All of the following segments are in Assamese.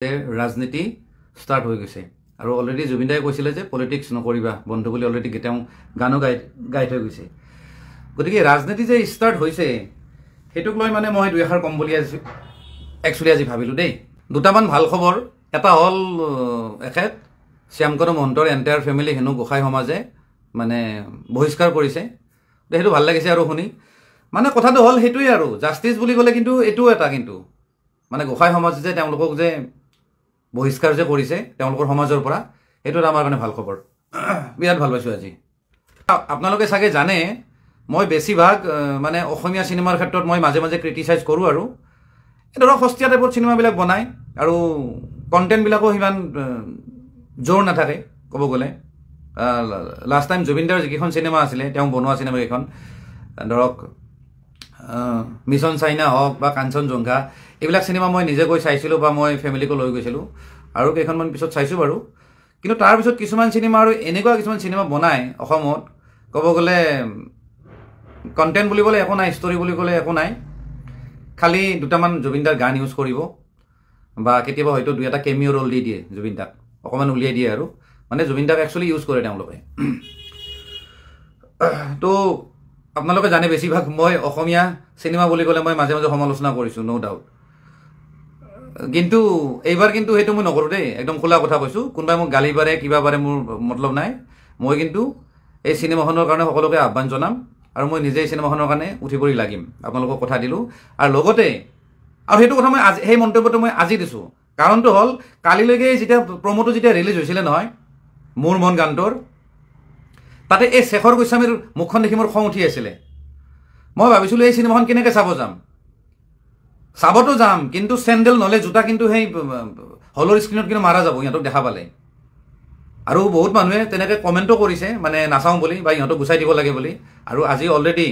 ৰাজনীতি ষ্টাৰ্ট হৈ গৈছে আৰু অলৰেডি জুবিন দাই কৈছিলে যে পলিটিক্স নকৰিবা বন্ধু বুলি অলৰেডি তেওঁ গানো গাই থৈ গৈছে। গতিকে ৰাজনীতি যে ষ্টাৰ্ট হৈছে সেইটোক লৈ মানে মই দুই এষাৰ কম বুলি একচুৱেলি আজি ভাবিলোঁ দেই। দুটামান ভাল খবৰ। এটা হ'ল এখেত শ্যামকানু মহন্তৰ এণ্টায়াৰ ফেমিলি হেনো গোসাঁই সমাজে মানে বহিষ্কাৰ কৰিছে। সেইটো ভাল লাগিছে আৰু শুনি। মানে কথাটো হ'ল সেইটোৱে আৰু জাষ্টিছ বুলি ক'লে কিন্তু এইটোও এটা কিন্তু মানে গোসাঁই সমাজ যে তেওঁলোকক যে বহিষ্কাৰ যে কৰিছে তেওঁলোকৰ সমাজৰ পৰা, সেইটো এটা আমাৰ কাৰণে ভাল খবৰ। বিৰাট ভাল পাইছোঁ আজি। আপোনালোকে চাগে জানে মই বেছিভাগ মানে অসমীয়া চিনেমাৰ ক্ষেত্ৰত মই মাজে মাজে ক্ৰিটিচাইজ কৰোঁ আৰু ধৰক সস্তীয়া টাইপৰ চিনেমাবিলাক বনায় আৰু কণ্টেণ্টবিলাকো সিমান জোৰ নাথাকে ক'ব গ'লে। লাষ্ট টাইম জুবিন দাৰ যিকেইখন চিনেমা আছিলে তেওঁ বনোৱা চিনেমাকেইখন ধৰক মিছন চাইনা হওক বা কাঞ্চনজংঘা, এইবিলাক চিনেমা মই নিজে গৈ চাইছিলোঁ বা মই ফেমিলিকো লৈ গৈছিলোঁ আৰু কেইখনমান পিছত চাইছোঁ বাৰু। কিন্তু তাৰপিছত কিছুমান চিনেমা আৰু এনেকুৱা কিছুমান চিনেমা বনায় অসমত ক'ব গ'লে কণ্টেণ্ট বুলিবলৈ একো নাই, ষ্টৰি বুলি ক'লে একো নাই, খালি দুটামান জুবিন দাৰ গান ইউজ কৰিব বা কেতিয়াবা হয়তো দুই এটা কেমিঅ' ৰ'ল দি দিয়ে জুবিন দাক, অকণমান উলিয়াই দিয়ে আৰু মানে জুবিন দাক একচুৱেলি ইউজ কৰে তেওঁলোকে। তো আপোনালোকে জানে বেছিভাগ মই অসমীয়া চিনেমা বুলি ক'লে মই মাজে মাজে সমালোচনা কৰিছোঁ, ন' ডাউট। কিন্তু এইবাৰ কিন্তু সেইটো মই নকৰোঁ দেই, একদম খোলা কথা কৈছোঁ। কোনোবাই মোক গালি পাৰে কিবা পাৰে মোৰ মতলব নাই। মই কিন্তু এই চিনেমাখনৰ কাৰণে সকলোকে আহ্বান জনাম আৰু মই নিজে এই চিনেমাখনৰ কাৰণে উঠি পৰি লাগিম, আপোনালোকক কথা দিলোঁ। আৰু লগতে আৰু সেইটো কথা মই আজি সেই মন্তব্যটো মই আজি দিছোঁ, কাৰণটো হ'ল কালিলৈকে যেতিয়া প্ৰমোটো যেতিয়া ৰিলিজ হৈছিলে নহয় মোৰ মন গানটোৰ, তাতে এই শেখৰ গোস্বামীৰ মুখখন দেখি মোৰ খং উঠি আছিলে। মই ভাবিছিলোঁ এই চিনেমাখন কেনেকৈ চাব যাম, চাবতো যাম কিন্তু চেণ্ডেল নহ'লে জোতা কিন্তু সেই হলৰ স্ক্ৰীণত কিন্তু মাৰা যাব সিহঁতক দেখা পালে। আৰু বহুত মানুহে তেনেকৈ কমেণ্টো কৰিছে মানে নাচাওঁ বুলি বা ইহঁতক গুচাই দিব লাগে বুলি। আৰু আজি অলৰেডি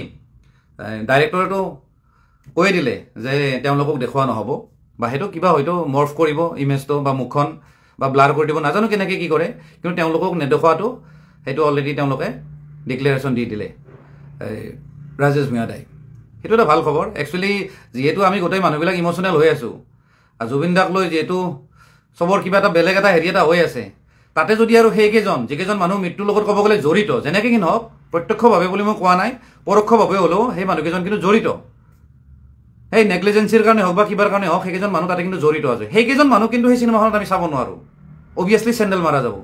ডাইৰেক্টৰেতো কৈ দিলে যে তেওঁলোকক দেখুওৱা নহ'ব বা সেইটো কিবা হয়তো মৰ্ফ কৰিব ইমেজটো বা মুখখন বা ব্লাৰ কৰি দিব, নাজানো কেনেকৈ কি কৰে, কিন্তু তেওঁলোকক নেদেখুৱাটো সেইটো অলৰেডি তেওঁলোকে ডিক্লেৰেশ্যন দি দিলে ৰাজেশ ভূঞাদাই। সেইটো এটা ভাল খবৰ একচুৱেলি। যিহেতু আমি গোটেই মানুহবিলাক ইম'চনেল হৈ আছোঁ আৰু জুবিন দাক লৈ যিহেতু চবৰ কিবা এটা বেলেগ এটা হেৰি এটা হৈ আছে, তাতে যদি আৰু সেইকেইজন যিকেইজন মানুহ মৃত্যুৰ লগত ক'ব গ'লে জড়িত, যেনেকৈ কি নহওক প্ৰত্যক্ষভাৱে বুলি মই কোৱা নাই, পৰোক্ষভাৱে হ'লেও সেই মানুহকেইজন কিন্তু জড়িত, সেই নেগলিজেঞ্চিৰ কাৰণে হওক বা কিবাৰ কাৰণে হওক সেইকেইজন মানুহ তাতে কিন্তু জড়িত আছে। সেইকেইজন মানুহ কিন্তু সেই চিনেমাখনত আমি চাব নোৱাৰোঁ, অভিয়াছলি চেণ্ডেল মাৰা যাব।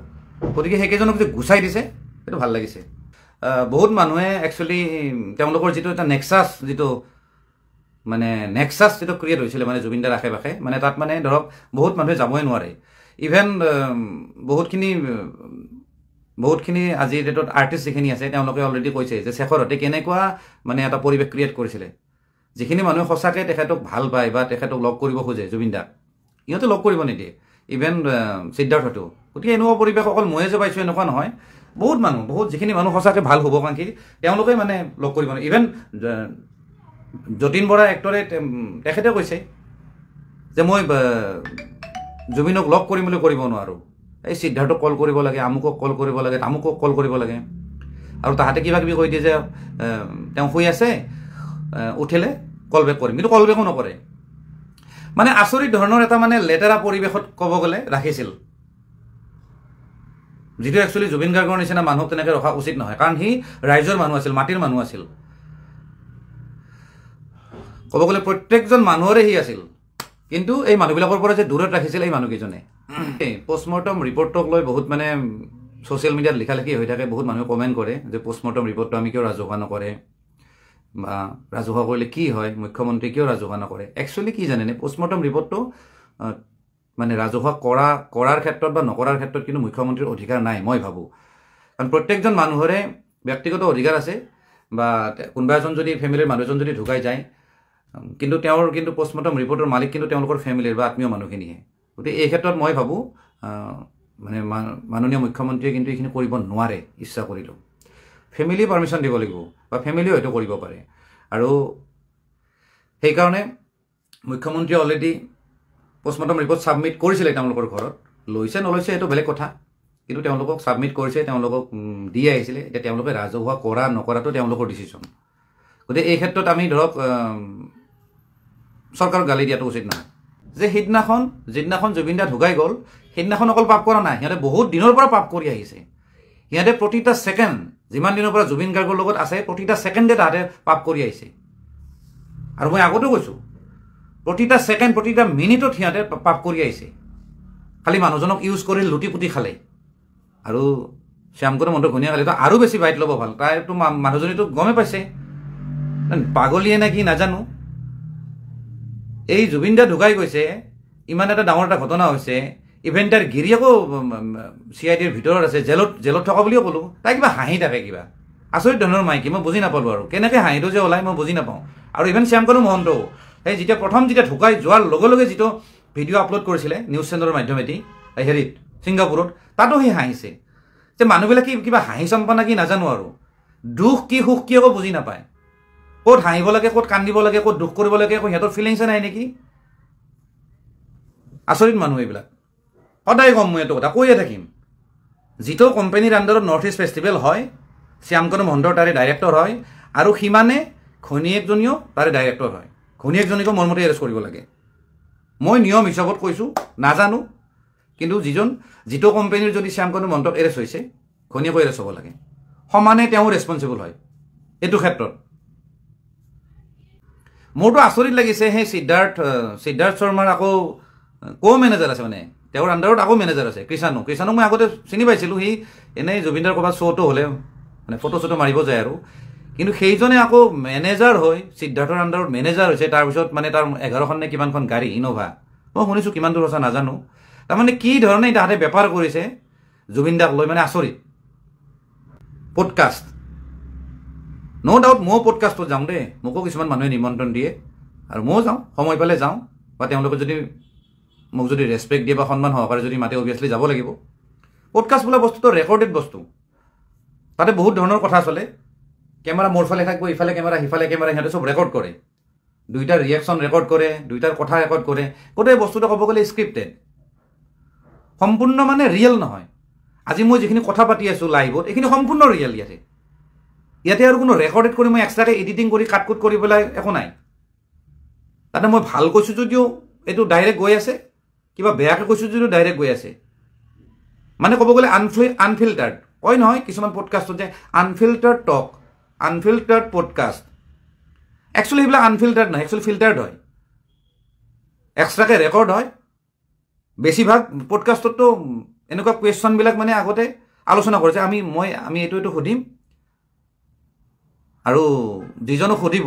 গতিকে সেইকেইজনক যে গুচাই দিছে সেইটো ভাল লাগিছে। বহুত মানুহে একচুৱেলি তেওঁলোকৰ যিটো এটা নেক্সাছ যিটো ক্ৰিয়েট হৈছিলে মানে জুবিন দাৰ আশে পাশে, মানে তাত মানে ধৰক বহুত মানুহে যাবই নোৱাৰে। ইভেন বহুতখিনি আজিৰ ডেটত আৰ্টিষ্ট যিখিনি আছে তেওঁলোকে অলৰেডি কৈছে যে শেখৰহঁতে কেনেকুৱা মানে এটা পৰিৱেশ ক্ৰিয়েট কৰিছিলে। যিখিনি মানুহে সঁচাকৈ তেখেতক ভাল পায় বা তেখেতক লগ কৰিব খোজে জুবিন দাক, ইহঁতে লগ কৰিব নিদিয়ে, ইভেন সিদ্ধাৰ্থটো। গতিকে এনেকুৱা পৰিৱেশ অকল ময়ে যে পাইছোঁ এনেকুৱা নহয়, বহুত যিখিনি মানুহ সঁচাকৈ ভাল শুভাকাংক্ষী তেওঁলোকে মানে লগ কৰিব নোৱাৰে। ইভেন যতীন বৰা এক্টৰে তেখেতে কৈছে যে মই জুবিনক লগ কৰিম বুলি কৰিব নোৱাৰোঁ, এই সিদ্ধাৰ্থক কল কৰিব লাগে, আমুকক কল কৰিব লাগে, তামুকক কল কৰিব লাগে, আৰু তাহাঁতে কিবা কিবি কৈ দিয়ে যে তেওঁ শুই আছে উঠিলে কল বেক কৰিম, কিন্তু কল বেকো নকৰে। মানে আচৰিত ধৰণৰ এটা মানে লেতেৰা পৰিৱেশত ক'ব গ'লে ৰাখিছিল, যিটো একচুৱেলি জুবিন গাৰ্গৰ নিচিনা মানুহক তেনেকৈ ৰখা উচিত নহয়, কাৰণ সি ৰাইজৰ মানুহ আছিল, মাটিৰ মানুহ আছিল। ক'ব গ'লে প্ৰত্যেকজন মানুহৰে সি আছিল, কিন্তু এই মানুহবিলাকৰ পৰা যে দূৰত ৰাখিছিল এই মানুহকেইজনে। পষ্টমৰ্টম ৰিপৰ্টক লৈ বহুত মানে ছ'চিয়েল মিডিয়াত লিখালেখি হৈ থাকে, বহুত মানুহে কমেণ্ট কৰে যে পষ্টমৰ্টম ৰিপৰ্টটো আমি কিয় ৰাজহুৱা নকৰে বা ৰাজহুৱা কৰিলে কি হয়, মুখ্যমন্ত্ৰী কিয় ৰাজহুৱা নকৰে। একচুৱেলি কি জানেনে, পষ্টমৰ্টম ৰিপৰ্টটো মানে ৰাজহুৱা কৰাৰ ক্ষেত্ৰত বা নকৰাৰ ক্ষেত্ৰত কিন্তু মুখ্যমন্ত্ৰীৰ অধিকাৰ নাই মই ভাবোঁ। কাৰণ প্ৰত্যেকজন মানুহৰে ব্যক্তিগত অধিকাৰ আছে, বা কোনোবা এজন যদি ফেমিলিৰ মানুহ এজন যদি ঢুকাই যায় কিন্তু তেওঁৰ কিন্তু পষ্টমৰ্টম ৰিপৰ্টৰ মালিক কিন্তু তেওঁলোকৰ ফেমিলিৰ বা আত্মীয় মানুহখিনিহে। গতিকে এই ক্ষেত্ৰত মই ভাবোঁ মানে মাননীয় মুখ্যমন্ত্ৰীয়ে কিন্তু এইখিনি কৰিব নোৱাৰে ইচ্ছা কৰিলেও, ফেমিলি পাৰ্মিশ্যন দিব লাগিব বা ফেমিলিও হয়তো কৰিব পাৰে। আৰু সেইকাৰণে মুখ্যমন্ত্ৰীয়ে অলৰেডি পষ্টমৰ্টম ৰিপৰ্ট ছাবমিট কৰিছিলে তেওঁলোকৰ ঘৰত, লৈছে নলৈছে সেইটো বেলেগ কথা, কিন্তু তেওঁলোকক ছাবমিট কৰিছে, তেওঁলোকক দি আহিছিলে। এতিয়া তেওঁলোকে ৰাজহুৱা কৰা নকৰাটো তেওঁলোকৰ ডিচিশ্যন। গতিকে এই ক্ষেত্ৰত আমি ধৰক চৰকাৰক গালি দিয়াটো উচিত নহয়। যে যিদিনাখন জুবিন দা ঢুকাই গ'ল সেইদিনাখন অকল পাপ কৰা নাই, সিহঁতে বহুত দিনৰ পৰা পাপ কৰি আহিছে। সিহঁতে প্ৰতিটা ছেকেণ্ড, যিমান দিনৰ পৰা জুবিন গাৰ্গৰ লগত আছে, প্ৰতিটা ছেকেণ্ডে তাহাঁতে পাপ কৰি আহিছে। আৰু মই আগতেও কৈছোঁ, প্ৰতিটা ছেকেণ্ড, প্ৰতিটা মিনিটত সিহঁতে পাপ কৰি আহিছে। খালি মানুহজনক ইউজ কৰি লুটি পুটি খালে। আৰু শ্যামকৰণৰ মনটো ঘূণীয়া খালে আৰু বেছি বাইট ল'ব ভাল। তাইতো মানুহজনীতো গমেই পাইছে, পাগলীয়ে নে কি নাজানো। এই জুবিন দা ঢুকাই গৈছে, ইমান এটা ডাঙৰ এটা ঘটনা হৈছে, ইভেন তাইৰ গিৰিয়েকো CIDৰ ভিতৰত আছে, জেলত থকা বুলিও ক'লোঁ। তাই কিবা হাঁহি থাকে, কিবা আচৰিত ধৰণৰ মাইকী, মই বুজি নাপালোঁ। আৰু কেনেকৈ হাঁহিটো যে ওলাই মই বুজি নাপাওঁ। আৰু ইভেন শ্যামকৰণৰ মহন্তও সেই যেতিয়া ঢুকাই যোৱাৰ লগে লগে যিটো ভিডিঅ' আপলোড কৰিছিলে নিউজ চেনেলৰ মাধ্যমেদি হেৰিত ছিংগাপুৰত, তাতো সি হাঁহিছে। যে মানুহবিলাকে কিবা হাঁহি চম্পা নে কি নাজানো। আৰু দুখ কি সুখ কি একো বুজি নাপায়। ক'ত হাঁহিব লাগে, ক'ত কান্দিব লাগে, ক'ত দুখ কৰিব লাগে, একো সিহঁতৰ ফিলিংছে নাই নেকি? আচৰিত মানুহ এইবিলাক। সদায় কম মই এইটো কথা, কৈয়ে থাকিম। যিটো কোম্পানীৰ আণ্ডাৰত নৰ্থ ইষ্ট ফেষ্টিভেল হয়, শ্যামকৰণৰ মহন্তৰ তাৰে ডাইৰেক্টৰ হয়, আৰু সিমানে ঘৈণীয়েকজনীও তাৰে ডাইৰেক্টৰ হয়। ঘৈণীয়েকজনীকো মোৰ মতে এৰেষ্ট কৰিব লাগে। মই নিয়ম হিচাপত কৈছোঁ, নাজানো, কিন্তু যিটো কোম্পানীৰ যদি শ্যামকৰণৰ মহন্তক এৰেষ্ট হৈছে, ঘৈণীয়েকো এৰেষ্ট হ'ব লাগে। সমানে তেওঁ ৰেছপনচিবল হয় এইটো ক্ষেত্ৰত। মোৰতো আচৰিত লাগিছে, সেই সিদ্ধাৰ্থ শৰ্মাৰ আকৌ মেনেজাৰ আছে, মানে তেওঁৰ আণ্ডাৰত আকৌ মেনেজাৰ আছে, কৃষাণক মই আগতে চিনি পাইছিলোঁ। সি এনেই জুবিনদাৰ ক'ৰবাত শ্ব'টো হ'লে মানে ফটো চটো মাৰিব যায় আৰু। কিন্তু সেইজনে আকৌ মেনেজাৰ হৈ সিদ্ধাৰ্থৰ আণ্ডাৰত মেনেজাৰ হৈছে। তাৰপিছত মানে তাৰ 11খন নে কিমানখন গাড়ী, ইন'ভা। মই শুনিছোঁ, কিমান দূৰ সঁচা নাজানো। তাৰমানে কি ধৰণে তাহাঁতে বেপাৰ কৰিছে জুবিন দাক লৈ, মানে আচৰিত। পডকাষ্ট, ন' ডাউট ময়ো পডকাষ্টত যাওঁ দেই। মোকো কিছুমান মানুহে নিমন্ত্ৰণ দিয়ে আৰু ময়ো যাওঁ, সময় পালে যাওঁ। বা তেওঁলোকে যদি মোক যদি ৰেচপেক্ট দিয়ে বা সন্মান সহকাৰে যদি মাতে, অভিয়াছলি যাব লাগিব। পডকাষ্ট বোলা বস্তুটো ৰেকৰ্ডেড বস্তু। তাতে বহুত ধৰণৰ কথা চলে। কেমেৰা মোৰ ফালে থাকিব, ইফালে কেমেৰা, সিফালে কেমেৰা, সিহঁতে চব ৰেকৰ্ড কৰে। দুইটাৰ ৰিয়েকশ্যন ৰেকৰ্ড কৰে, দুইটাৰ কথা ৰেকৰ্ড কৰে। গোটেই বস্তুটো ক'ব গ'লে স্ক্ৰিপ্টেড, সম্পূৰ্ণ মানে ৰিয়েল নহয়। আজি মই যিখিনি কথা পাতি আছোঁ লাইভত, এইখিনি সম্পূৰ্ণ ৰিয়েল। ইয়াতে আৰু কোনো ৰেকৰ্ডেড কৰি মই এক্সট্ৰাকৈ এডিটিং কৰি কাট কৰি পেলাই একো নাই। তাতে মই ভাল কৈছোঁ যদিও এইটো ডাইৰেক্ট গৈ আছে, কিবা বেয়াকৈ কৈছোঁ যদিও ডাইৰেক্ট গৈ আছে। মানে ক'ব গ'লে আনফিল্টাৰ্ড কয় নহয় কিছুমান পডকাষ্টত, যে আনফিল্টাৰ্ড টক, আনফিল্টাৰ্ড পডকাষ্ট। একচুৱেলি সেইবিলাক আনফিল্টাৰ্ড নহয়, একচুৱেলি ফিল্টাৰ্ড হয়, এক্সট্ৰাকৈ ৰেকৰ্ড হয়। বেছিভাগ পডকাষ্টতো এনেকুৱা কুৱেশ্যনবিলাক মানে আগতে আলোচনা কৰিছে, আমি এইটো সুধিম, আৰু যিজনক সুধিব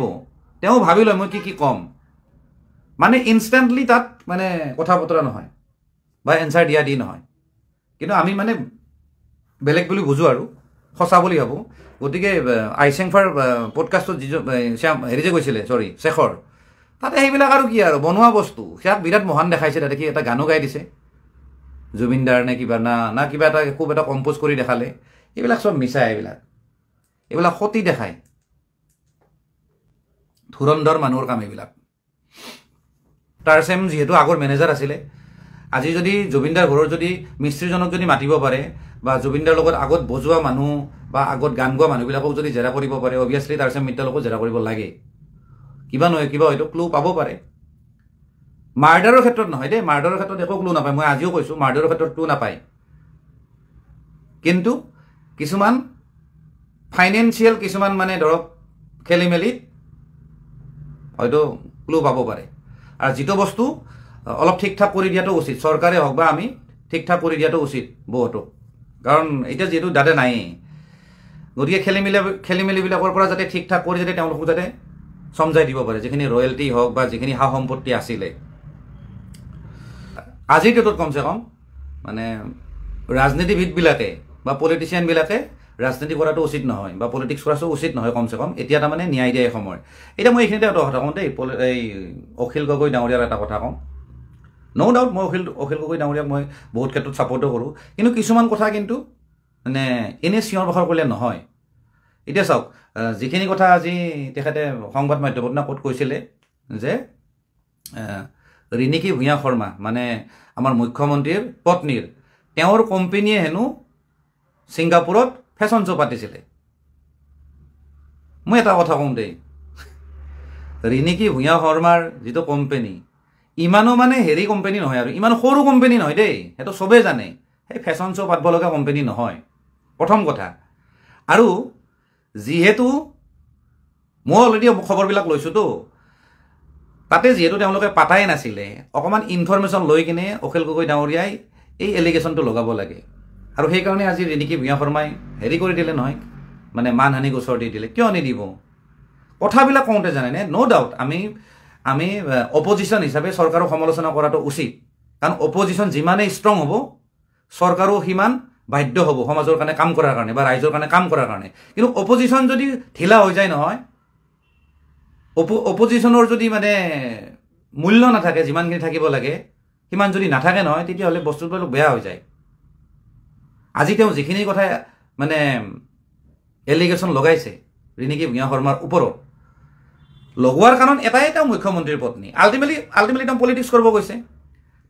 তেওঁ ভাবি লয় মই কি ক'ম। মানে ইনষ্টেণ্টলি তাত মানে কথা বতৰা নহয় বা এনচাৰ দিয়া নহয়। কিন্তু আমি মানে বেলেগ বুলি বুজোঁ আৰু সঁচা বুলি ভাবোঁ। গতিকে আইচেংফাৰ পডকাষ্টত হেৰি যে গৈছিলে, শেখৰ, তাতে সেইবিলাক আৰু কি আৰু বনোৱা বস্তু। সেয়াক বিৰাট মহান দেখাইছে। তাতে কি এটা গানো গাই দিছে জুবিনদাৰ নে কিবা না কিবা এটা খুব এটা কম্প'জ কৰি দেখালে। এইবিলাক চব মিছা। এইবিলাক সতি দেখায়। ধুৰন্ধৰ মানুহৰ কাম এইবিলাক। টাৰ্চেম যিহেতু আগৰ মেনেজাৰ আছিলে, আজি যদি জুবিনদাৰ ঘৰৰ যদি মিস্ত্ৰীজনক যদি মাতিব পাৰে, বা জুবিনদাৰ লগত আগত বজোৱা মানুহ বা আগত গান গোৱা মানুহবিলাকক যদি জেৰা কৰিব পাৰে, অভিয়াছলি টাৰ্চেম মিত্তালকো জেৰা কৰিব লাগে। কিবা নহয় কিবা হয়তো ক্লু পাব পাৰে। মাৰ্ডাৰৰ ক্ষেত্ৰত নহয় দেই, মাৰ্ডাৰৰ ক্ষেত্ৰত একো ক্লু নাপায়। মই আজিও কৈছোঁ, মাৰ্ডাৰৰ ক্ষেত্ৰত ক্লু নাপায়। কিন্তু কিছুমান ফাইনেন্সিয়েল কিছুমান মানে ধৰক খেলি মেলিত হয়তো ক্লু পাব পাৰে। আৰু যিটো বস্তু অলপ ঠিক ঠাক কৰি দিয়াটো উচিত, চৰকাৰে হওক বা আমি ঠিক ঠাক কৰি দিয়াটো উচিত বহুতো। কাৰণ এতিয়া যিহেতু দাদা নায়েই, গতিকে খেলি মেলিবিলাকৰ পৰা যাতে ঠিক ঠাক কৰি যাতে তেওঁলোকক যাতে চমজাই দিব পাৰে, যিখিনি ৰয়েলটি হওক বা যিখিনি সা সম্পত্তি আছিলে। আজিৰ ডেটত কমচে কম মানে ৰাজনীতিবিদবিলাকে বা পলিটিচিয়ানবিলাকে ৰাজনীতি কৰাটো উচিত নহয়, বা পলিটিক্স কৰাটো উচিত নহয় কমচে কম। এতিয়া তাৰমানে ন্যায় দিয়াই সময়। এতিয়া মই এইখিনিতে এটা কথা কওঁ দেই, এই অখিল গগৈ ডাঙৰীয়াৰ এটা কথা কওঁ। ন' ডাউট মই অখিল গগৈ ডাঙৰীয়াক মই বহুত ক্ষেত্ৰত ছাপৰ্টো কৰোঁ। কিন্তু কিছুমান কথা কিন্তু মানে এনেই চিঞৰ বাখৰ কৰিলে নহয়। এতিয়া চাওক, যিখিনি কথা আজি তেখেতে সংবাদ মাধ্যমত না ক'ত কৈছিলে, যে ৰিণিকী ভূঞা শৰ্মা মানে আমাৰ মুখ্যমন্ত্ৰীৰ পত্নীৰ তেওঁৰ কোম্পানীয়ে হেনো ছিংগাপুৰত ফেশ্বন শ্ব' পাতিছিলে। মই এটা কথা কওঁ দেই, ৰিণিকী ভূঞা শৰ্মাৰ যিটো কোম্পানী, ইমানো মানে হেৰি কোম্পানী নহয় আৰু ইমান সৰু কোম্পানী নহয় দেই সেইটো চবেই জানে সেই ফেশ্বন শ্ব' পাতিব লগা কোম্পানী নহয় প্ৰথম কথা আৰু যিহেতু মই অলৰেডি খবৰবিলাক লৈছোঁতো তাতে যিহেতু তেওঁলোকে পাতাই নাছিলে অকণমান ইনফৰমেশ্যন লৈ কিনে অখিল গগৈ ডাঙৰীয়াই এই এলিগেশ্যনটো লগাব লাগে আৰু সেইকাৰণে আজি ৰিণিকী ভূঞা শৰ্মাই হেৰি কৰি দিলে নহয় মানে মানহানি গোচৰ দি দিলে কিয় নিদিব কথাবিলাক কওঁতে জানেনে ন' ডাউট আমি অপজিশ্যন হিচাপে চৰকাৰক সমালোচনা কৰাটো উচিত কাৰণ অপজিশ্যন যিমানেই ষ্ট্ৰং হ'ব চৰকাৰো সিমান বাধ্য হ'ব সমাজৰ কাৰণে কাম কৰাৰ কাৰণে বা ৰাইজৰ কাৰণে কাম কৰাৰ কাৰণে কিন্তু অপজিশ্যন যদি ঢিলা হৈ যায় নহয় অপজিশ্যনৰ যদি মানে মূল্য নাথাকে যিমানখিনি থাকিব লাগে সিমান যদি নাথাকে নহয় তেতিয়াহ'লে বস্তুটো অলপ বেয়া হৈ যায় আজি তেওঁ যিখিনি কথা মানে এলিগেশ্যন লগাইছে ৰিণিকী ভূঞা শৰ্মাৰ ওপৰত লগোৱাৰ কাৰণ এটাই তেওঁ মুখ্যমন্ত্ৰীৰ পত্নী আল্টিমেটলি তেওঁ পলিটিক্স কৰিব গৈছে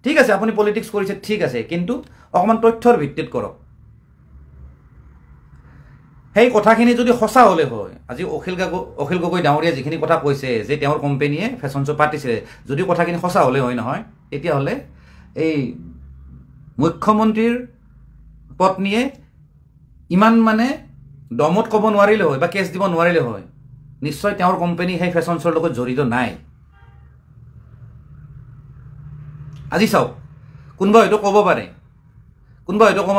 ঠিক আছে আপুনি পলিটিক্স কৰিছে ঠিক আছে কিন্তু অকণমান তথ্যৰ ভিত্তিত কৰক সেই কথাখিনি যদি সঁচা হ'লে হয় আজি অখিল গগৈ ডাঙৰীয়া যিখিনি কথা কৈছে যে তেওঁৰ কোম্পানীয়ে ফেশ্বন শ্ব' পাতিছে যদি কথাখিনি সঁচা হ'লে হয় নহয় তেতিয়াহ'লে এই মুখ্যমন্ত্ৰীৰ পত্নীয়ে ইমান মানে দমত ক'ব নোৱাৰিলে হয় বা কেছ দিব নোৱাৰিলে হয় নিশ্চয় তেওঁৰ কোম্পানী সেই ফেশ্বন শ্ব'ৰ লগত জড়িত নাই আজি চাওক কোনোবা হয়তো ক'ব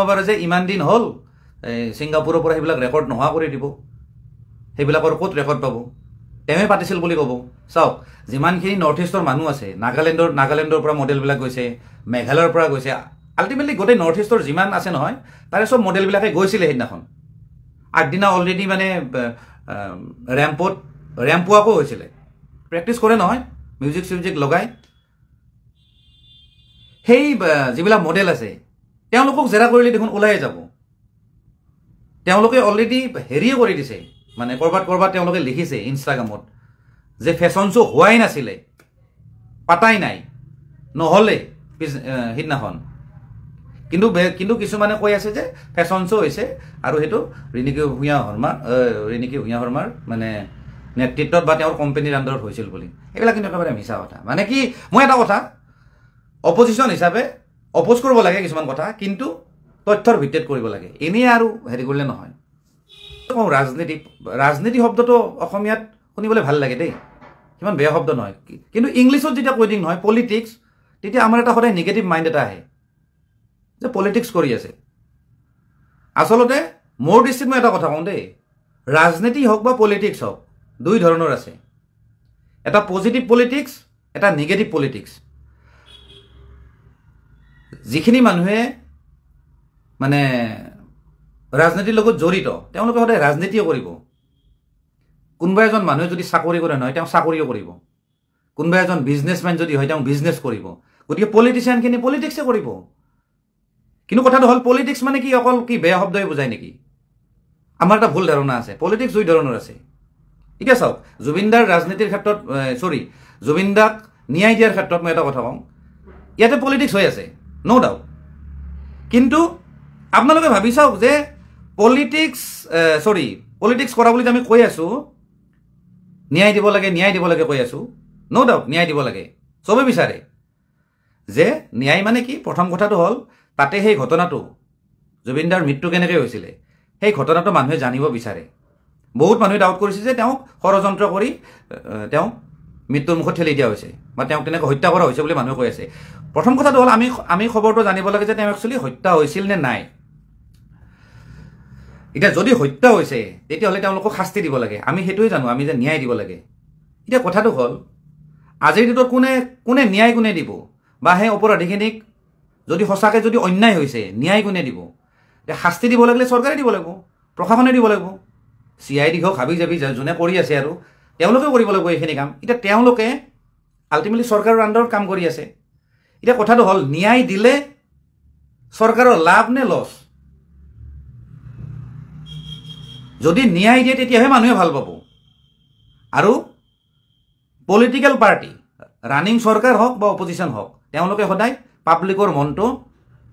পাৰে যে ইমান দিন হ'ল ছিংগাপুৰৰ পৰা সেইবিলাক ৰেকৰ্ড নোহোৱা কৰি দিব সেইবিলাকৰ ক'ত ৰেকৰ্ড পাব তেওঁৱে পাতিছিল বুলি ক'ব চাওক যিমানখিনি নৰ্থ ইষ্টৰ মানুহ আছে নাগালেণ্ডৰ পৰা মডেলবিলাক গৈছে মেঘালয়ৰ পৰা গৈছে আল্টিমেটলি গোটেই নৰ্থ ইষ্টৰ যিমান আছে নহয় তাৰে চব মডেলবিলাকে গৈছিলে সেইদিনাখন আগদিনা অলৰেডি মানে ৰেম্প ৱাকো হৈছিলে প্ৰেক্টিচ কৰে নহয় মিউজিক লগাই সেই যিবিলাক মডেল আছে তেওঁলোকক জেৰা কৰিলে দেখোন ওলাই যাব তেওঁলোকে অলৰেডি হেৰিয়ে কৰি দিছে মানে ক'ৰবাত তেওঁলোকে লিখিছে ইনষ্টাগ্ৰামত যে ফেশ্বন শ্ব' হোৱাই নাছিলে পাতাই নাই নহ'লে সিদিনাখন কিন্তু কিছুমানে কৈ আছে যে ফেশ্বন শ্ব' হৈছে আৰু সেইটো ৰিণিকী ভূঞা শৰ্মাৰ মানে নেতৃত্বত বা তেওঁৰ কোম্পানীৰ আণ্ডাৰত হৈছিল বুলি এইবিলাক কিন্তু একেবাৰে মিছা কথা মানে কি মই এটা কথা অপজিশ্যন হিচাপে অপ'জ কৰিব লাগে কিছুমান কথা কিন্তু তথ্যৰ ভিত্তিত কৰিব লাগে এনেই আৰু হেৰি কৰিলে নহয় ৰাজনীতি শব্দটো অসমীয়াত শুনিবলৈ ভাল লাগে দেই সিমান বেয়া শব্দ নহয় কিন্তু ইংলিছত যেতিয়া কৈ দিম নহয় পলিটিক্স তেতিয়া আমাৰ এটা সদায় নিগেটিভ মাইণ্ড এটা আহে যে পলিটিক্স কৰি আছে আচলতে মোৰ দৃষ্টিত মই এটা কথা কওঁ দেই ৰাজনীতি হওক বা পলিটিক্স হওক দুই ধৰণৰ আছে এটা পজিটিভ পলিটিক্স এটা নিগেটিভ পলিটিক্স যিখিনি মানুহে মানে ৰাজনীতিৰ লগত জড়িত তেওঁলোকে সদায় ৰাজনীতিও কৰিব কোনোবা এজন মানুহে যদি চাকৰি কৰে নহয় তেওঁ চাকৰিও কৰিব কোনোবা এজন বিজনেছমেন যদি হয় তেওঁ বিজনেছ কৰিব গতিকে পলিটিচিয়ানখিনি পলিটিক্সে কৰিব কিন্তু কথাটো হ'ল পলিটিক্স মানে কি অকল কি বেয়া শব্দই বুজায় নেকি আমাৰ এটা ভুল ধাৰণা আছে পলিটিক্স দুই ধৰণৰ আছে এতিয়া চাওক জুবিনদাৰ ৰাজনীতিৰ ক্ষেত্ৰত জুবিনদাক ন্যায় দিয়াৰ ক্ষেত্ৰত মই এটা কথা কওঁ ইয়াতে পলিটিক্স হৈ আছে ন' ডাউট কিন্তু আপোনালোকে ভাবি চাওক যে পলিটিক্স কৰা বুলি আমি কৈ আছোঁ ন্যায় দিব লাগে কৈ আছোঁ ন' ডাউট ন্যায় দিব লাগে চবেই বিচাৰে যে ন্যায় মানে কি প্ৰথম কথাটো হ'ল তাতে সেই ঘটনাটো জুবিনদাৰ মৃত্যু কেনেকৈ হৈছিলে সেই ঘটনাটো মানুহে জানিব বিচাৰে বহুত মানুহে ডাউট কৰিছে যে তেওঁক ষড়যন্ত্ৰ কৰি তেওঁক মৃত্যুৰ মুখত ঠেলি দিয়া হৈছে বা তেওঁক তেনেকৈ হত্যা কৰা হৈছে বুলি মানুহে কৈ আছে প্ৰথম কথাটো হ'ল আমি খবৰটো জানিব লাগে যে তেওঁ একচুৱেলি হত্যা হৈছিল নে নাই এতিয়া যদি হত্যা হৈছে তেতিয়াহ'লে তেওঁলোকক শাস্তি দিব লাগে আমি সেইটোৱে জানো আমি যে ন্যায় দিব লাগে এতিয়া কথাটো হ'ল আজিৰ দিনত কোনে ন্যায় কোনে দিব বা সেই অপৰাধীখিনিক যদি সঁচাকৈ যদি অন্যায় হৈছে ন্যায় কোনে দিব এতিয়া শাস্তি দিব লাগিলে চৰকাৰে দিব লাগিব প্ৰশাসনে দিব লাগিব CID হওক হাবি যাবি যোনে কৰি আছে আৰু তেওঁলোকে কৰিব লাগিব এইখিনি কাম এতিয়া তেওঁলোকে আল্টিমেটলি চৰকাৰৰ আণ্ডাৰত কাম কৰি আছে এতিয়া কথাটো হ'ল ন্যায় দিলে চৰকাৰৰ লাভ নে লছ যদি ন্যায় দিয়ে তেতিয়াহে মানুহে ভাল পাব আৰু পলিটিকেল পাৰ্টি ৰানিং চৰকাৰ হওক বা অপজিশ্যন হওক তেওঁলোকে সদায় পাব্লিকৰ মনটো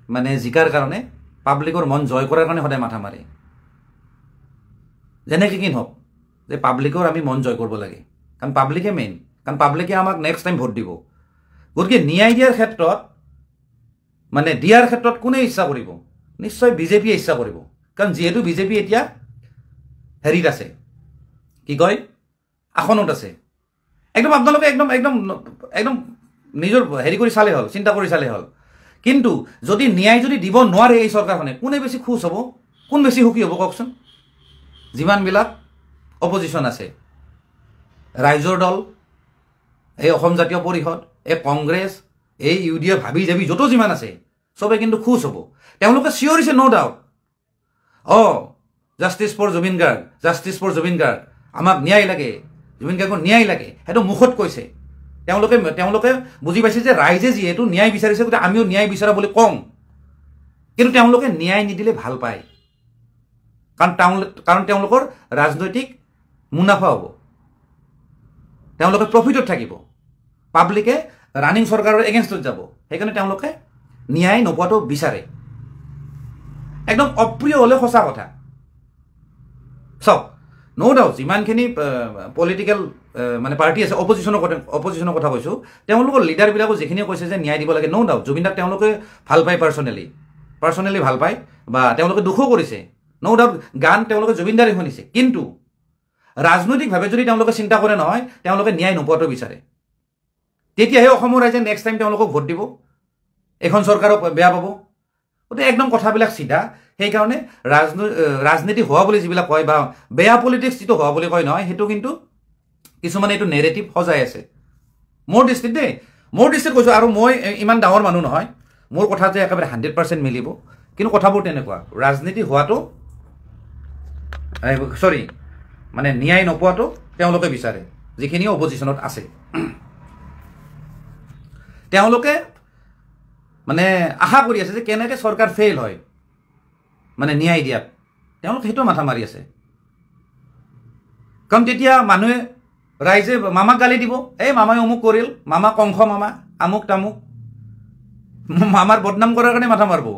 মানে জিকাৰ কাৰণে পাব্লিকৰ মন জয় কৰাৰ কাৰণে সদায় মাথা মাৰে যেনেকৈ কি হওক যে পাব্লিকৰ আমি মন জয় কৰিব লাগে কাৰণ পাব্লিকে মেইন কাৰণ পাব্লিকে আমাক নেক্সট টাইম ভোট দিব গতিকে ন্যায় দিয়াৰ ক্ষেত্ৰত মানে দিয়াৰ ক্ষেত্ৰত কোনে ইচ্ছা কৰিব নিশ্চয় বিজেপিয়ে ইচ্ছা কৰিব কাৰণ যেহেতু বিজেপি এতিয়া হেৰিত আছে কি কয় আসনত আছে একদম আপোনালোকে একদম একদম একদম নিজৰ হেৰি কৰি চালে হ'ল চিন্তা কৰি চালে হ'ল কিন্তু যদি ন্যায় যদি দিব নোৱাৰে এই চৰকাৰখনে কোনে বেছি খুশ হ'ব কোন বেছি সুখী হ'ব কওকচোন যিমানবিলাক অপজিশ্যন আছে ৰাইজৰ দল এই অসম জাতীয় পৰিষদ এই কংগ্ৰেছ এই UDF ভাবি যাবি যত যিমান আছে সবে কিন্তু খুশ হ'ব তেওঁলোকে চিঞৰিছে no doubt justice for Zubeen Garg আমাক ন্যায় লাগে জুবিন গাৰ্গক ন্যায় লাগে সেইটো মুখত কৈছে তেওঁলোকে বুজি পাইছে যে ৰাইজে যিহেতু ন্যায় বিচাৰিছে গতিকে আমিও ন্যায় বিচাৰা বুলি কওঁ কিন্তু তেওঁলোকে ন্যায় নিদিলে ভাল পায় কাৰণ তেওঁলোকৰ ৰাজনৈতিক মুনাফা হ'ব তেওঁলোকে প্ৰফিটত থাকিব পাব্লিকে ৰানিং চৰকাৰৰ এগেইনষ্টত যাব সেইকাৰণে তেওঁলোকে ন্যায় নোপোৱাটো বিচাৰে একদম অপ্ৰিয় হ'লে সঁচা কথা চাওক নো ডাউট যিমানখিনি পলিটিকেল মানে পাৰ্টি আছে অপজিশ্যনৰ কথা কৈছোঁ তেওঁলোকৰ লিডাৰবিলাকো যিখিনিয়ে কৈছে যে ন্যায় দিব লাগে নো ডাউট জুবিন দাক তেওঁলোকে ভাল পায় পাৰ্চনেলি ভাল পায় বা তেওঁলোকে দুখো কৰিছে নো ডাউট গান তেওঁলোকে জুবিন দাৰে শুনিছে কিন্তু ৰাজনৈতিকভাৱে যদি তেওঁলোকে চিন্তা কৰে নহয় তেওঁলোকে ন্যায় নোপোৱাটো বিচাৰে তেতিয়াহে অসমৰ ৰাইজে নেক্সট টাইম তেওঁলোকক ভোট দিব এখন চৰকাৰক বেয়া পাব গতিকে একদম কথাবিলাক চিধা সেইকাৰণে ৰাজনীতি হোৱা বুলি যিবিলাক কয় বা বেয়া পলিটিক্স যিটো হোৱা বুলি কয় নহয় সেইটো কিন্তু কিছুমানে এইটো নেৰেটিভ সজাই আছে মোৰ দৃষ্টিত কৈছোঁ আৰু মই ইমান ডাঙৰ মানুহ নহয় মোৰ কথা যে একেবাৰে 100% মিলিব কিন্তু কথাবোৰ তেনেকুৱা ৰাজনীতি হোৱাটো মানে ন্যায় নোপোৱাটো তেওঁলোকে বিচাৰে যিখিনি অপজিশ্যনত আছে তেওঁলোকে মানে আশা কৰি আছে যে কেনেকৈ চৰকাৰ ফেইল হয় মানে ন্যায় দিয়াত তেওঁলোকে সেইটো মাথা মাৰি আছে কাৰণ তেতিয়া মানুহে ৰাইজে মামাক গালি দিব এই মামাই অমুক কৰিল মামা কংস মামা আমুক তামুক মামাৰ বদনাম কৰাৰ কাৰণে মাথা মাৰিব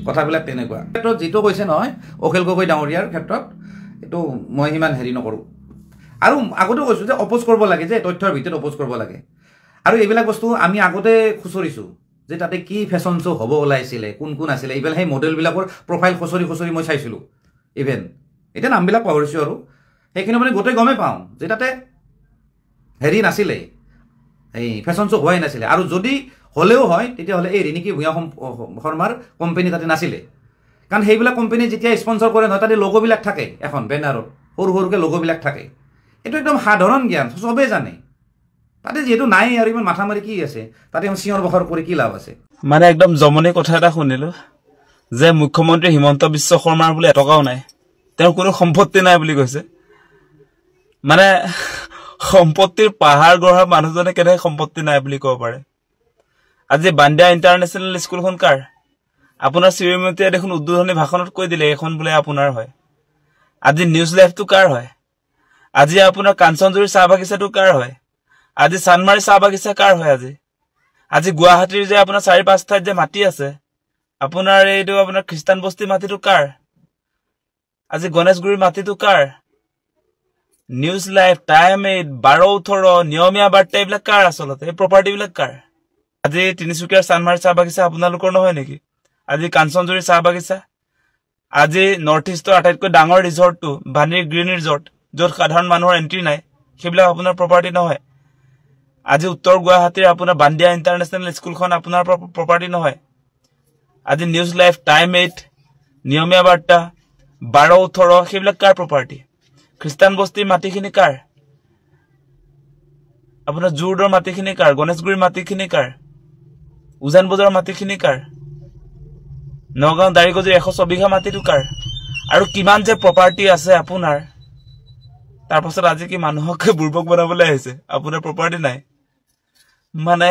কথাবিলাক তেনেকুৱা ক্ষেত্ৰত যিটো কৈছে নহয় অখিল গগৈ ডাঙৰীয়াৰ ক্ষেত্ৰত এইটো মই সিমান হেৰি নকৰোঁ আৰু আগতেও কৈছোঁ যে অপ'জ কৰিব লাগে যে তথ্যৰ ভিতৰত অপ'জ কৰিব লাগে আৰু এইবিলাক বস্তু আমি আগতে খুচৰিছোঁ যে তাতে কি ফেশ্বন শ্ব' হ'ব ওলাইছিলে কোন আছিলে এইবিলাক সেই মডেলবিলাকৰ প্ৰফাইল খুচৰি মই চাইছিলোঁ ইভেন এতিয়া নামবিলাক পাহৰিছোঁ আৰু সেইখিনি মানে গোটেই গমেই পাওঁ যে তাতে হেৰি নাছিলে এই ফেশ্বন শ্ব' হোৱাই নাছিলে আৰু যদি হ'লেও হয় তেতিয়াহ'লে এই ৰিণিকী ভূঞা শৰ্মাৰ কোম্পানী তাতে নাছিলে কাৰণ সেইবিলাক কোম্পানী যেতিয়া স্পনচৰ কৰে নহয় তাতে লগ'বিলাক থাকে এখন বেনাৰত সৰুকৈ লগ'বিলাক থাকে এইটো একদম সাধাৰণ জ্ঞান চবেই জানে তাতে যিহেতু নাই আৰু ইমান মাথা মাৰি কি আছে তাতে চিঞৰ বাখৰ কৰি কি লাভ আছে মানে একদম জমনি কথা এটা শুনিলো যে মুখ্যমন্ত্ৰী হিমন্ত বিশ্ব শৰ্মাৰ বোলে এটকাও নাই তেওঁৰ কোনো সম্পত্তি নাই বুলি কৈছে মানে সম্পত্তিৰ পাহাৰ গঢ়া মানুহজনে কেনেকৈ সম্পত্তি নাই বুলি ক'ব পাৰে আজি বান্দিয়া ইণ্টাৰনেশ্যনেল স্কুলখন কাৰ আপোনাৰ শ্ৰীমতীয়ে দেখোন উদ্বোধনী ভাষণত কৈ দিলে এখন বোলে আপোনাৰ হয় আজি নিউজ লাইভটো কাৰ হয় আজি আপোনাৰ কাঞ্চনজুৰি চাহ বাগিচাটো কাৰ হয় আজি চানমাৰী চাহ বাগিচা কাৰ হয় আজি গুৱাহাটীৰ যে আপোনাৰ 4-5 ঠাইত যে মাটি আছে আপোনাৰ এইটো আপোনাৰ খ্ৰীষ্টান বস্তি মাটিটো কাৰ আজি গণেশগুৰিৰ মাটিটো কাৰ নিউজ লাইভ টাইম 12-18 নিয়মীয়া বাৰ্তা এইবিলাক কাৰ আচলতে এই প্ৰপাৰ্টিবিলাক কাৰ আজি তিনিচুকীয়াৰ চানমাৰী চাহ বাগিচা আপোনালোকৰ নহয় নেকি আজি কাঞ্চনজুৰি চাহ বাগিচা আজি নৰ্থ ইষ্টৰ আটাইতকৈ ডাঙৰ ৰিজৰ্টটো ভানিৰ গ্ৰীণ ৰিজৰ্ট য'ত সাধাৰণ মানুহৰ এণ্ট্ৰি নাই সেইবিলাক আপোনাৰ প্ৰপাৰ্টি নহয় আজি উত্তৰ গুৱাহাটীৰ আপোনাৰ বান্দিয়া ইণ্টাৰনেশ্যনেল স্কুলখন আপোনাৰ প্ৰপাৰ্টি নহয় আজি নিউজ লাইভ টাইম 8 নিয়মীয়া বাৰ্তা 12-18 সেইবিলাক কাৰ প্ৰপাৰ্টি খ্ৰীষ্টান বস্তিৰ মাটিখিনি কাৰ আপোনাৰ জোৰদৰ মাটিখিনি কাৰ গণেশগুৰিৰ মাটিখিনি কাৰ উজান বজাৰৰ মাটিখিনি কাৰ নগাঁও দাৰিগজুৰ 100 বিঘা মাটিটো কাৰ আৰু কিমান যে প্ৰপাৰ্টি আছে আপোনাৰ তাৰ পাছত আজি কি মানুহক বুৰ্বক বনাবলৈ আহিছে আপোনাৰ প্ৰপাৰ্টি নাই মানে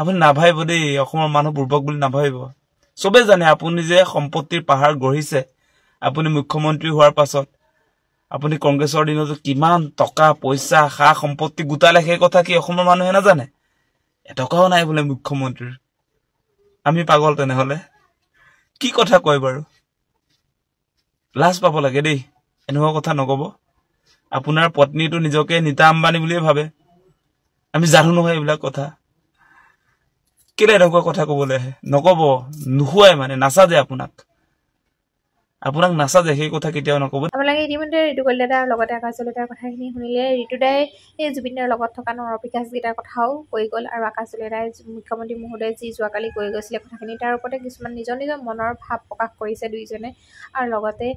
আপুনি নাভাবিব দেই অসমৰ মানুহ বুৰ্বক বুলি নাভাবিব সবে জানে আপুনি যে সম্পত্তিৰ পাহাৰ গঢ়িছে আপুনি মুখ্যমন্ত্ৰী হোৱাৰ পাছত আপুনি কংগ্ৰেছৰ দিনত কিমান টকা পইচা খা সম্পত্তি গোটালে সেই কথা কি অসমৰ মানুহে নাজানে এটকাও নাই বোলে মুখ্যমন্ত্ৰীৰ আমি পাগল তেনেহলে কি কথা কয় বাৰু লাজ পাব লাগে দেই এনেকুৱা কথা নকব আপোনাৰ পত্নীটো নিজকে নীতা আম্বানী বুলিয়ে ভাবে আমি জানো নহয় এইবিলাক কথা কেলে এনেকুৱা কথা ক'বলৈ আহে নক'ব নুশুৱাই মানে নাচাজে আপোনাক নাচাজে সেই কথা কেতিয়াও নক'ব আপোনালোকে ইতিমধ্যে ঋতু কলিতাৰ লগতে আকাশ কলিতাৰ কথাখিনি শুনিলে ঋতুদাই এই জুবিনদাৰ লগত থকা নৰবিকাশকেইটাৰ কথাও কৈ গ'ল আৰু আকাশ কলিতাই মুখ্যমন্ত্ৰী মহোদয়ে যি যোৱাকালি কৈ গৈছিলে কথাখিনি তাৰ ওপৰতে কিছুমান নিজৰ মনৰ ভাৱ প্ৰকাশ কৰিছে দুইজনে আৰু লগতে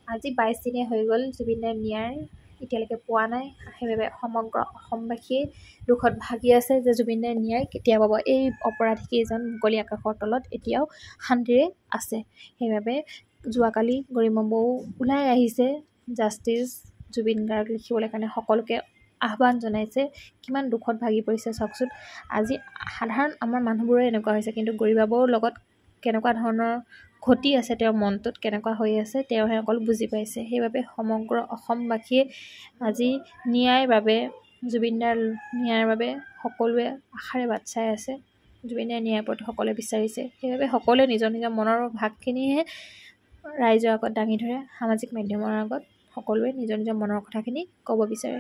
আজি 22 দিনে হৈ গ'ল জুবিনদাৰ ন্যায় এতিয়ালৈকে পোৱা নাই সেইবাবে সমগ্ৰ অসমবাসীয়ে দুখত ভাগি আছে যে জুবিনদাৰ ন্যায় কেতিয়া পাব এই অপৰাধীকেইজন মুকলি আকাশৰ তলত এতিয়াও শান্তিৰে আছে সেইবাবে যোৱাকালি গৰিমা বৌ ওলাই আহিছে জাষ্টিছ জুবিন গাৰ্গ লিখিবলৈ কাৰণে সকলোকে আহ্বান জনাইছে কিমান দুখত ভাগি পৰিছে চাওকচোন আজি সাধাৰণ আমাৰ মানুহবোৰে এনেকুৱা হৈছে কিন্তু গৰিমা বৌৰ লগত কেনেকুৱা ধৰণৰ ক্ষতি আছে তেওঁৰ মনটোত কেনেকুৱা হৈ আছে তেওঁহে অকল বুজি পাইছে সেইবাবে সমগ্ৰ অসমবাসীয়ে আজি ন্যায়ৰ বাবে জুবিনদাৰ ন্যায়ৰ বাবে সকলোৱে আশাৰে বাট চাই আছে জুবিনদাৰ ন্যায়ৰ প্ৰতি সকলোৱে বিচাৰিছে সেইবাবে সকলোৱে নিজৰ মনৰ ভাগখিনিহে ৰাইজৰ আগত দাঙি ধৰে সামাজিক মাধ্যমৰ আগত সকলোৱে নিজৰ মনৰ কথাখিনি ক'ব বিচাৰে